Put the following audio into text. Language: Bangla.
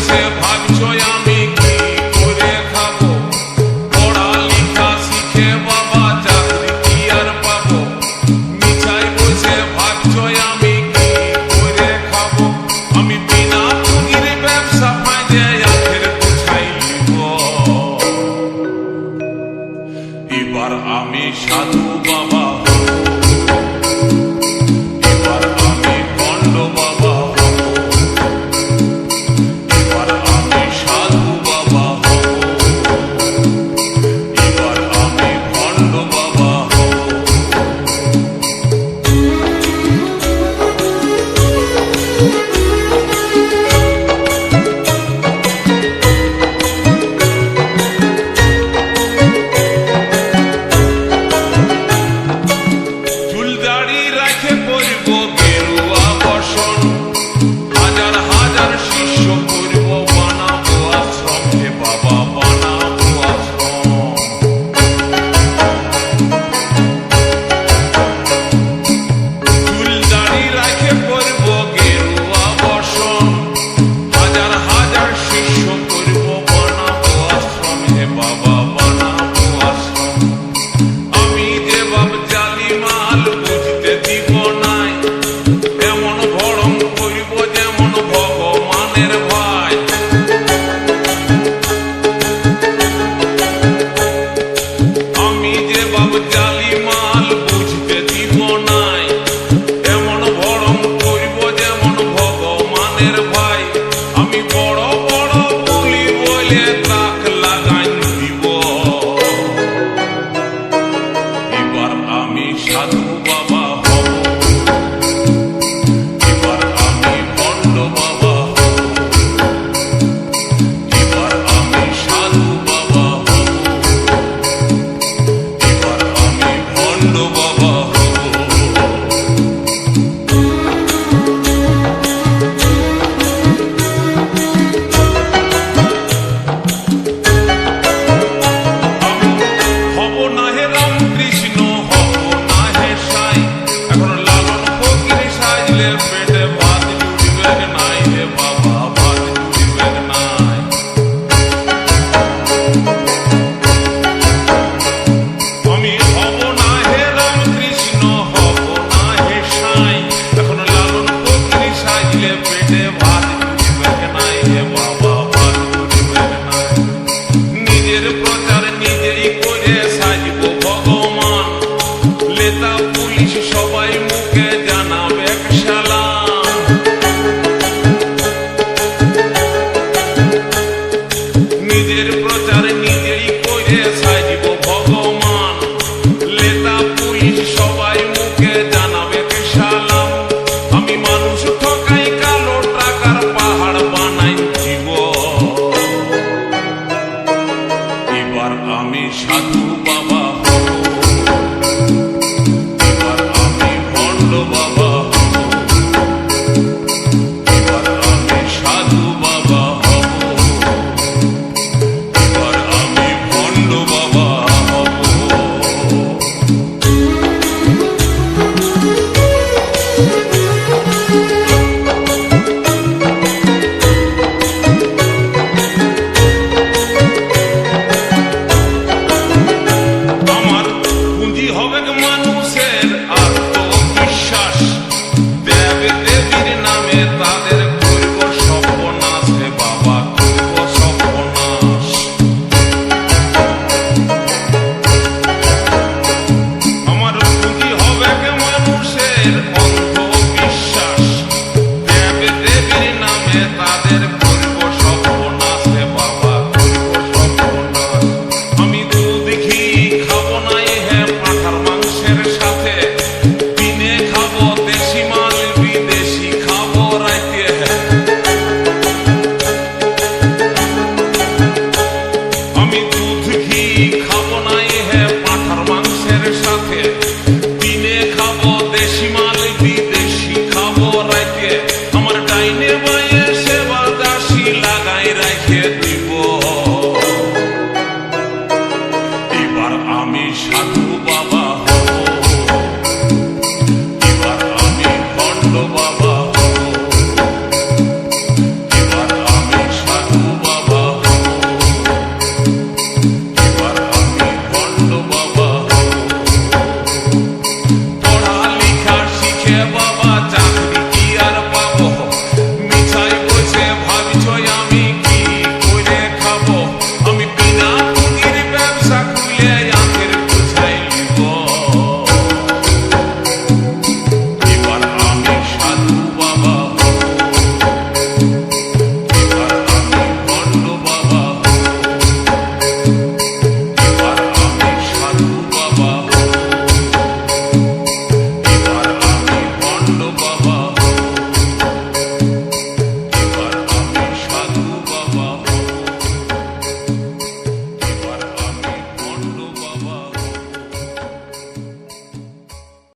বসে ভাবছো আমি কি করে খাবো, পড়ালেখা শিখে বাবা চাকরি কি আর পাবো, মিছায় বসে ভাবছো আমি কি করে খাবো, আমি বিনা পুঁজির ব্যবসা ফাঁদে আখের গোছাই নিব। এবার আমি সাধু বাবা, এবার আমি ভণ্ড বাবা, এবার আমি সাধু বাবা, এবার আমি ভণ্ড বাবা। চুল দাড়ি রাখে করব গেরুয়া বসন, হাজার হাজার শিষ্য করব বানাবো আশ্রম, হে বাবা বানাবো আশ্রম। চুল দাড়ি রাখে করব গেরুয়া বসন, হাজার হাজার শিষ্য করব বানাবো আশ্রম, হে বাবা বানাবো আশ্রম। আমি যে বাপ জালি মাল বুঝতে দিব নাই, এমন ভরম করব যেমন ভগবানের ভাই। আমি যে বাপ জালি মাল বুঝতে দিব নাই, এমন ভরম করব যেমন ভগবানের ভাই। আমি বড় বড় বলি বলে তাক লাগাই দিব। এবার আমি সাধু বাবা হব, এবার আমি ভণ্ড বাবা হব, এবার আমি সাধু বাবা হব, এবার আমি ভণ্ড বাবা হব। হব না হে রামকৃষ্ণ, হব না হে সাই, এখন লালন ফকির সাজলে পেটে ভাত জুড়িবে নাই, হে বাবা ভাত জুড়িবে নাই। আমি হব না হে রামকৃষ্ণ, হব না হে সাই, এখন লালন ফকির সাজলে পেটে ভাত জুড়িবে নাই, হে বাবা ভাত জুড়িবে নাই। নিজের প্রচার নিজেই করে সাজব ভগবান, নেতা পুলিশ সবাই মুখে জানাবে সালাম। নিজের প্রচার নিজেই করে সাজব ভগবান, নেতা পুলিশ সবাই মুখে জানাবে সালাম। আমি মানুষ ঠকাই কালো টাকার পাহাড় বানাই জীব। এবার আমি সাধু বাবা হব, এবার আমি ভণ্ড বাবা হব, এবার আমি সাধু বাবা হব, এবার আমি ভণ্ড বাবা হব। আমার পুঁজি হবে মানুষের আত্মবিশ্বাস, দেব দেবীর নামে তাদের করব সর্বনাশ, হে বাবা করব সর্বনাশ। আমার পুঁজি হবে মানুষের অন্ধবিশ্বাস, দেব দেবীর নামে তাদের করব সর্বনাশ, হে বাবা করব সর্বনাশ। আমি দুধ ঘি খাবো নাই হে পাঁঠার মাংসের সাথে, দিনে খাবো দেশি মাল বিদেশি খাবো রাইতে। আমি দুধ ঘি খাবো নাই হে পাঁঠার মাংসের সাথে, দিনে খাবো দেশি মাল বিদেশি খাবো রাইতে। আমার ডাইনে বাঁয়ে সেবা দাসী লাগাই রাখে।